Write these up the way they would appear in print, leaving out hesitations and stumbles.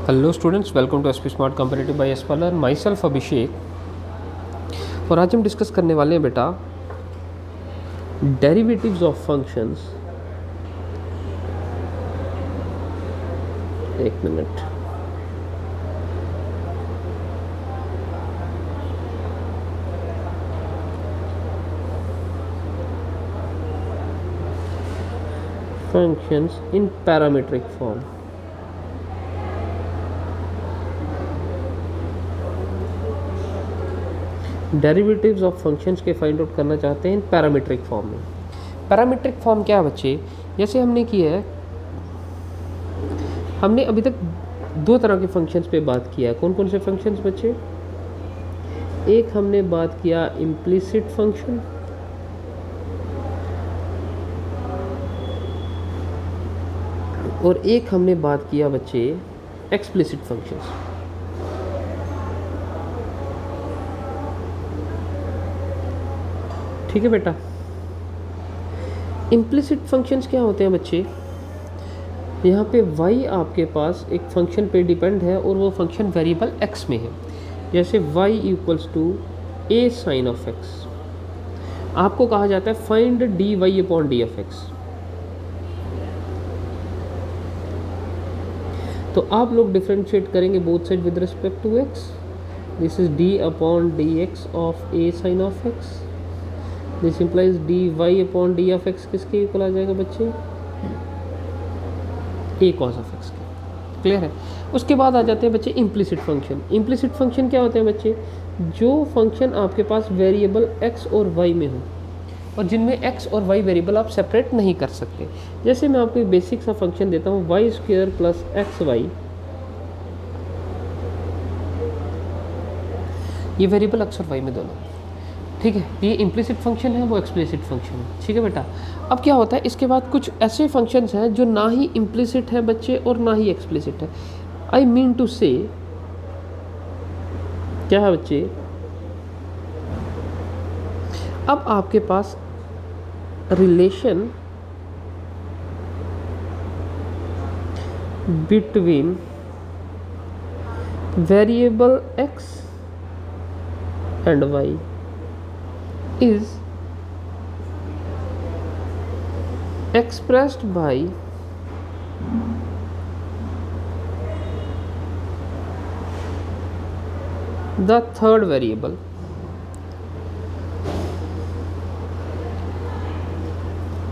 Hello students, welcome to SP smart competitive by एस्पालर। Myself Abhishek. और आज हम डिस्कस करने वाले हैं बेटा डेरिवेटिव्स ऑफ फंक्शंस। एक मिनट। Functions in parametric form. Derivatives of functions के फाइंड आउट करना चाहते हैं इन पैरामीट्रिक फॉर्म में। पैरामीट्रिक फॉर्म क्या है बच्चे? जैसे हमने किया है, हमने अभी तक दो तरह के फंक्शंस पे बात किया है। कौन कौन से फंक्शंस बच्चे? एक हमने बात किया इम्प्लिसिट फंक्शन, और एक हमने बात किया बच्चे एक्सप्लिसिट फंक्शंस। ठीक है बेटा। इम्प्लिसिट फंक्शंस क्या होते हैं बच्चे? यहाँ पे y आपके पास एक फंक्शन पे डिपेंड है और वो फंक्शन वेरिएबल x में है। जैसे y equals to a sine of x। आपको कहा जाता है find dy upon D of x। तो आप लोग डिफरेंशिएट करेंगे both side with respect to x। This is d upon D X of a sine of x। This implies dy upon D of x किसके equal आ जाएगा बच्चे? a cos of x के। Clear है? उसके बाद आ जाते हैं बच्चे इम्प्लिसिट फंक्शन। इम्प्लिसिट फंक्शन क्या होते हैं बच्चे? जो फंक्शन आपके पास वेरिएबल x और y में हो और जिनमें x और y वेरिएबल आप सेपरेट नहीं कर सकते। जैसे मैं आपको एक बेसिक सा फंक्शन देता हूँ y square plus X Y. ये वेरिएबल x और y में दोनों, ठीक है। ये इम्प्लिसिट फंक्शन है, वो एक्सप्लिसिट फंक्शन है। ठीक है बेटा। अब क्या होता है, इसके बाद कुछ ऐसे फंक्शंस हैं जो ना ही इम्प्लिसिट है बच्चे और ना ही एक्सप्लिसिट है। आई मीन टू से क्या है बच्चे, अब आपके पास relation between variable x and y is expressed by the third variable.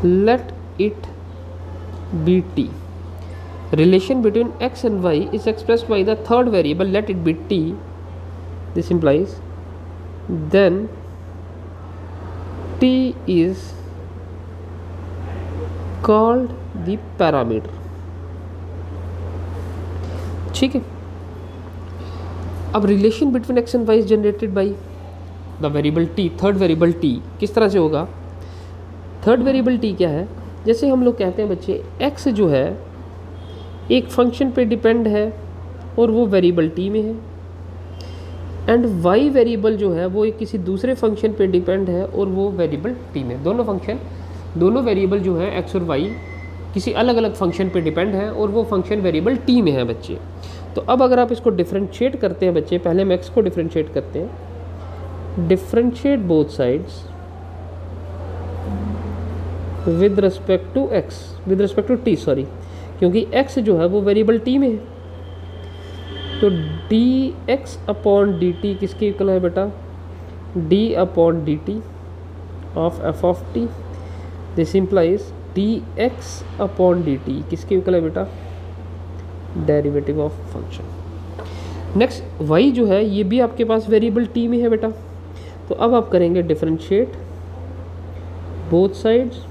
Let it be t. Relation between x and y is expressed by the third variable, let it be t. This implies then t is called the parameter। ठीक है। अब relation between x and y is generated by the variable t, third variable t। किस तरह से होगा? Third variable t क्या है? जैसे हम लोग कहते हैं बच्चे x जो है एक फंक्शन पे डिपेंड है और वो वेरिएबल t में है, एंड y वेरिएबल जो है वो एक किसी दूसरे फंक्शन पे डिपेंड है और वो वेरिएबल t में। दोनों वेरिएबल जो है x और y किसी अलग अलग फंक्शन पे डिपेंड है और वो फंक्शन वेरिएबल t में है बच्चे। तो अब अगर आप इसको डिफरेंशिएट करते हैं बच्चे, पहले हम x को डिफरेंशिएट करते हैं। Differentiate both sides with respect to t, sorry, क्योंकि x जो है वो वेरिएबल t में है। तो dx अपॉन dt किसके इक्वल है बेटा? d upon dt of f of t। This implies dx upon dt किसके इक्वल है बेटा? Derivative of function. Next y जो है ये भी आपके पास वेरिएबल t में है बेटा। तो अब आप करेंगे differentiate both sides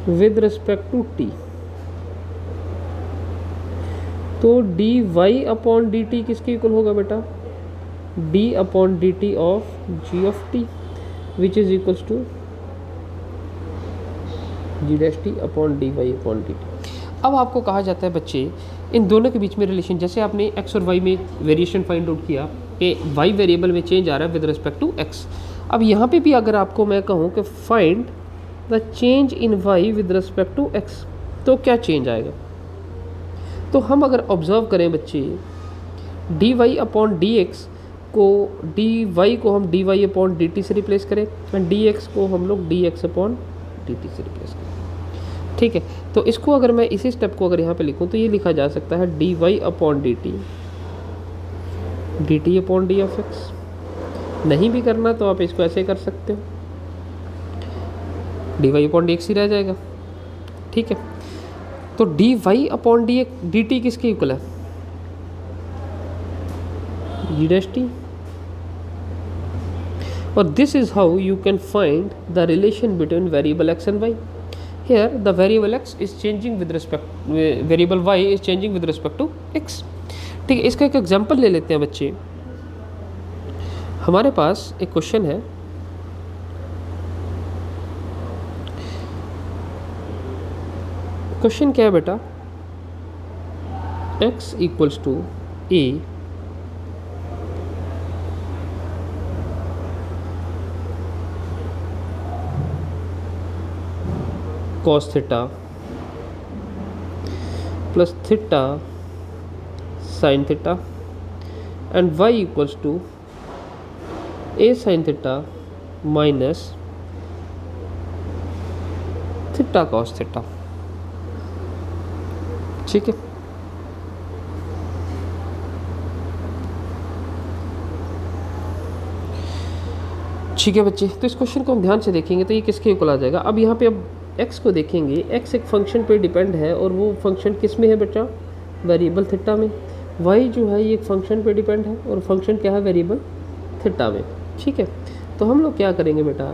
with respect to t। तो dy अपॉन डी टी किसके इक्वल होगा बेटा? d upon D T of g of t which is equals to g dash T upon dy upon D T. अब आपको कहा जाता है बच्चे इन दोनों के बीच में रिलेशन, जैसे आपने x और y में वेरिएशन फाइंड आउट किया कि y वेरिएबल में चेंज आ रहा है विद रिस्पेक्ट टू x। अब यहाँ पे भी अगर आपको मैं कहूँ कि find the change in y with respect to x, तो क्या चेंज आएगा? तो हम अगर ऑब्जर्व करें बच्चे, D Y upon D X को, डी वाई को हम D Y upon D T से रिप्लेस करें एंड डी एक्स को हम लोग D x upon D T से रिप्लेस करें। ठीक है, तो इसको अगर मैं इसी स्टेप को अगर यहाँ पे लिखूँ तो ये लिखा जा सकता है D Y upon D T upon D of X. नहीं भी करना तो आप इसको ऐसे कर सकते हो, d Y upon D x ही रह जाएगा। ठीक है, तो d Y upon D T किसके इक्वल है, जी डैश टी। और this is how you can find the relation between variable x and y. Here the variable x is changing with respect, variable y is changing with respect to x. ठीक है, इसका एक example ले लेते हैं बच्चे। हमारे पास एक क्वेश्चन है, क्वेश्चन क्या है बेटा, x equals to a cos theta plus theta sin theta and y equals to a sin theta minus theta cos theta. ठीक है, ठीक है बच्चे, तो इस क्वेश्चन को हम ध्यान से देखेंगे तो ये किसके इक्वल आ जाएगा। अब यहाँ पे अब x को देखेंगे, x एक फंक्शन पे डिपेंड है और वो फंक्शन किस में है बेटा, वेरिएबल थीटा में। y जो है ये एक फंक्शन पे डिपेंड है और फंक्शन क्या है, वेरिएबल थीटा में। ठीक है, तो हम लोग क्या करेंगे बेटा,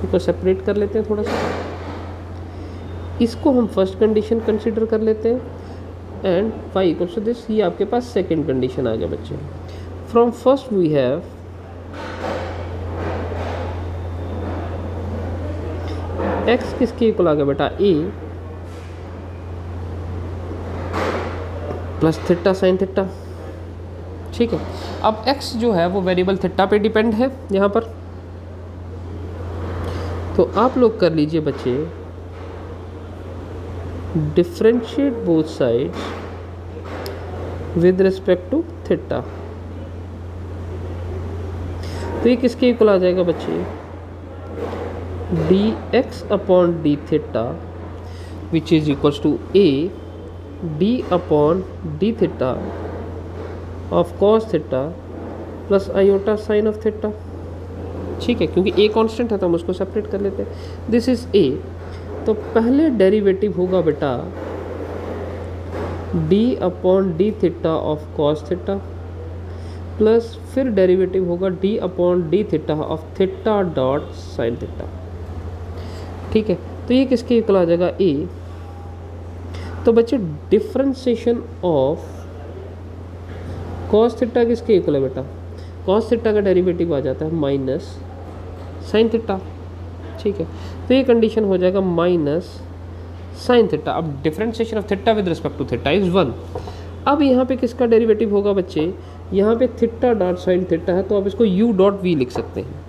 इसको सेपरेट कर लेते हैं थोड़ा सा। इसको हम फर्स्ट कंडीशन कंसीडर कर लेते हैं and y equals to this, ये आपके पास सेकंड कंडीशन आ गया बच्चे। From first we have x किसके इक्वल आ गया बेटा, a plus theta sine theta. ठीक है, अब x जो है वो वेरिएबल थीटा पे डिपेंड है यहाँ पर, तो आप लोग कर लीजिए बच्चे, differentiate both sides with respect to theta. तो ये किसके इक्वल आ जाएगा बच्चे, D x upon D theta which is equals to A D upon D theta of cos theta plus iota sine of theta. ठीक है, क्योंकि ए कांस्टेंट है तो हम उसको सेपरेट कर लेते हैं। दिस इज ए, तो पहले डेरिवेटिव होगा बेटा D upon D theta of cos theta plus फिर डेरिवेटिव होगा D upon D theta of theta dot sign theta. ठीक है, तो ये किसके इक्वल आ जाएगा, ए। तो बच्चे डिफरेंशिएशन ऑफ कॉस थीटा किसके इक्वल है बेटा, कॉस थीटा का डेरिवेटिव आ जाता है माइनस साइन थीटा। ठीक है, तो ये कंडीशन हो जाएगा माइनस साइन थीटा। अब differentiation of theta with respect to theta is 1। अब यहाँ पे किसका डेरिवेटिव होगा बच्चे, यहाँ पे थीटा डॉट साइन थीटा है तो आप इसको u डॉट वी लिख सकते हैं।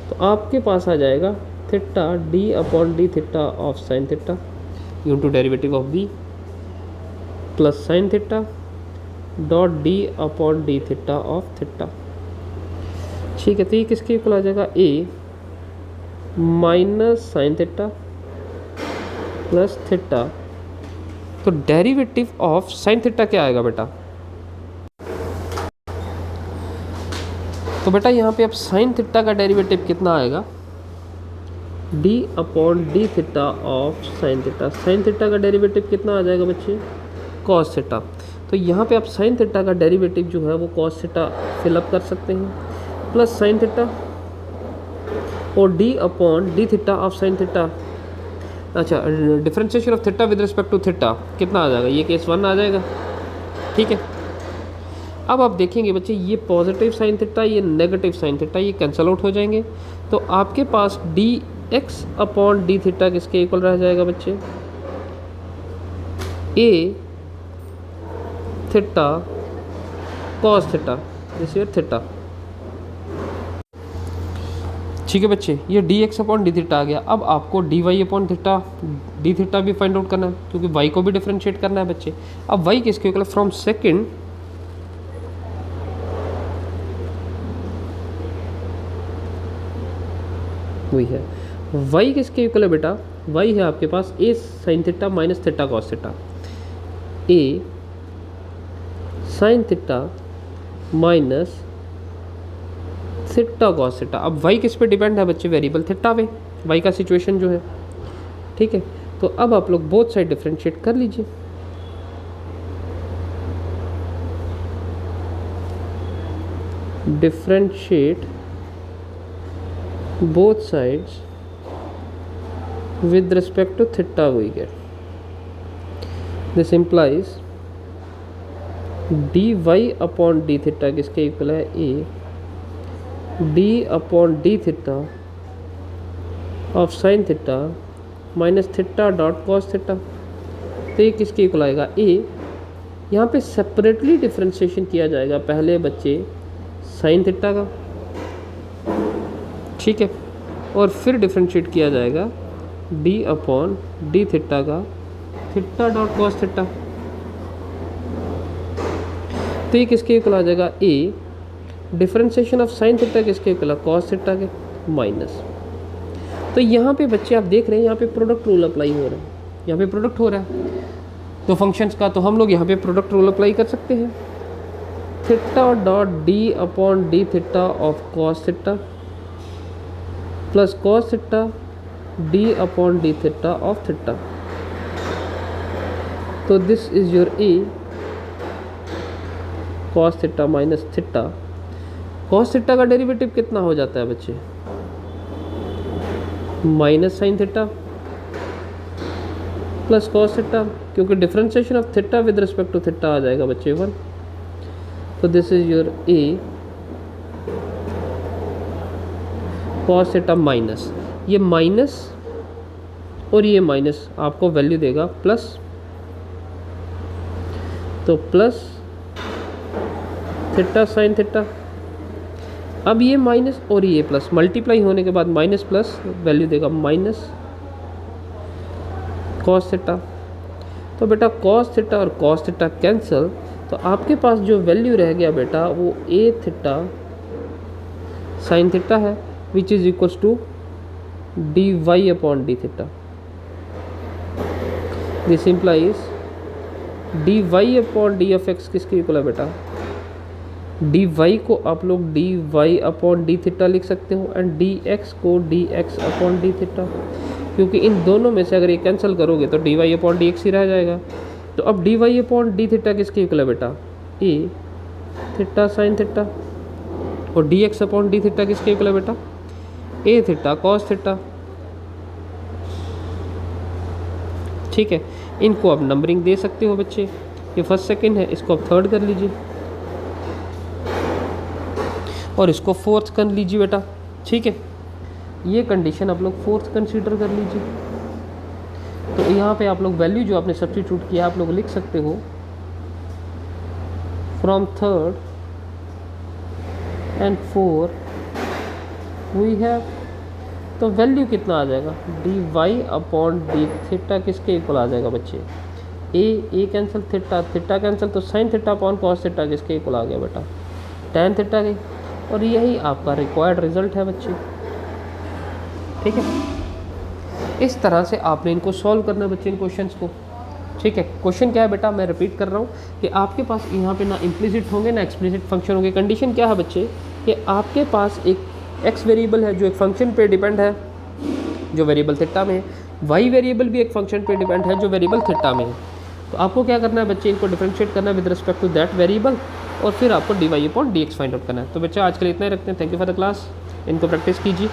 तो आपके पास आ जाएगा theta d upon D theta of sine theta into derivative of v plus sine theta dot d upon D theta of theta. ठीक है, तो ये किसके इक्वल आ जाएगा, a minus sine theta plus theta. तो डेरिवेटिव ऑफ साइन थीटा क्या आएगा बेटा, तो बेटा यहाँ पे अब साइन थीटा का डेरिवेटिव कितना आएगा, d upon D theta of sine theta. Sine theta का डेरिवेटिव कितना आ जाएगा बच्चे, कॉस थीटा। तो यहाँ पे आप साइन थीटा का डेरिवेटिव जो है वो कॉस थीटा फिलअप कर सकते हैं प्लस साइन थीटा और d upon D theta of sine theta. अच्छा, differentiation of theta with respect to theta कितना आ जाएगा, ये केस 1 आ जाएगा। ठीक है, अब आप देखेंगे बच्चे ये पॉजिटिव साइन थीटा, ये नेगेटिव साइन थीटा, ये कैंसल आउट हो जाएंगे। तो आपके पास d x upon D theta किसके इक्वल रह जाएगा बच्चे, a theta cos theta this your theta. ठीक है बच्चे, ये d x upon D theta आ गया। अब आपको D Y upon theta d theta भी फाइंड आउट करना है, क्योंकि वाई को भी डिफ्रेंशिएट करना है बच्चे। अब वाई किसके इक्वल है, फ्रॉम सेकंड वही है, वाई किसके इक्वल है बेटा, वाई है आपके पास a sine theta minus theta cos theta, a sine theta minus theta cos theta. अब वाई किस पे डिपेंड है बच्चे, वेरिएबल थीटा पे, वाई का सिचुएशन जो है। ठीक है, तो अब आप लोग बोथ साइड डिफरेंशिएट कर लीजिए। Differentiate both sides with respect to theta we get, this implies dy upon d theta किसके इक्वल है, a d upon d theta of sin theta minus theta dot cos theta. तो ये किसके equal आएगा, a। यहाँ पे separately differentiation किया जाएगा पहले बच्चे साइन थीटा का, ठीक है, और फिर डिफ्रेंशिएट किया जाएगा d अपॉन डी थीटा का थीटा डॉट कॉस थीटा। तो ये किसके इक्वल आ जाएगा, a differentiation of sine theta किसके इक्वल है, कॉस थीटा के माइनस। तो यहाँ पे बच्चे आप देख रहे हैं यहाँ पे प्रोडक्ट रूल अप्लाई हो रहा है, यहाँ पे प्रोडक्ट हो रहा है तो फंक्शंस का, तो हम लोग यहाँ पे प्रोडक्ट रूल अप्लाई कर सकते हैं। Theta dot d upon D theta of cos theta plus cos theta d upon D theta of theta. तो this is your a cos theta minus theta. Cos theta का derivative कितना हो जाता है बच्चे, minus sine theta plus cos theta, क्योंकि differentiation of theta with respect to theta आ जाएगा बच्चे 1। तो this is your a cos theta minus, ये माइनस और ये माइनस आपको वैल्यू देगा प्लस, तो प्लस थीटा साइन थीटा। अब ये माइनस और ये प्लस मल्टीप्लाई होने के बाद माइनस प्लस वैल्यू देगा माइनस कॉस थीटा। तो बेटा कॉस थीटा और कॉस थीटा कैंसिल, तो आपके पास जो वैल्यू रह गया बेटा वो ए थीटा साइन थीटा है, which is equals to D Y upon D theta. This implies D Y upon D F X किसके इक्वल है बेटा, डी वाई को आप लोग D Y upon D theta लिख सकते हो एंड डी एक्स को D x upon D theta, क्योंकि इन दोनों में से अगर ये कैंसिल करोगे तो d Y upon D x ही रह जाएगा। तो अब d Y upon D theta किसके इक्वल है बेटा, ए थीटा साइन थीटा, और d x upon D theta किसके इक्वल है बेटा, ए थीटा कॉस थीटा। ठीक है, इनको आप नंबरिंग दे सकते हो बच्चे, ये फर्स्ट सेकंड है, इसको आप थर्ड कर लीजिए और इसको फोर्थ कर लीजिए बेटा। ठीक है, ये कंडीशन आप लोग फोर्थ कंसीडर कर लीजिए। तो यहाँ पे आप लोग वैल्यू जो आपने सब्स्टिट्यूट किया आप लोग लिख सकते हो from third and fourth we have, तो वैल्यू कितना आ जाएगा, D Y upon D theta किसके इक्वल आ जाएगा बच्चे, A cancel theta theta cancel, तो sine theta upon cos theta किसके इक्वल आ गया बेटा, टैन थीटा के। और यही आपका रिक्वायर्ड रिजल्ट है बच्चे। ठीक है, इस तरह से आपने इनको सॉल्व करना है बच्चे इन क्वेश्चंस को। ठीक है, क्वेश्चन क्या है बेटा, मैं रिपीट कर रहा हूँ कि आपके पास यहाँ पे ना इम्प्लिसिट होंगे ना एक्सप्लिसिट फंक्शन होंगे। कंडीशन क्या है बच्चे कि आपके पास एक एक्स वेरिएबल है जो एक फंक्शन पे डिपेंड है जो वेरिएबल थीटा में है, वाई वेरिएबल भी एक फंक्शन पे डिपेंड है जो वेरिएबल थीटा में है। तो आपको क्या करना है बच्चे, इनको डिफरेंशिएट करना है with respect to that variable और फिर आपको D Y upon D X find out करना है। तो बच्चे आज के लिए इतना ही रखते हैं। Thank you for the class, इनको प्रैक्टिस कीजिए।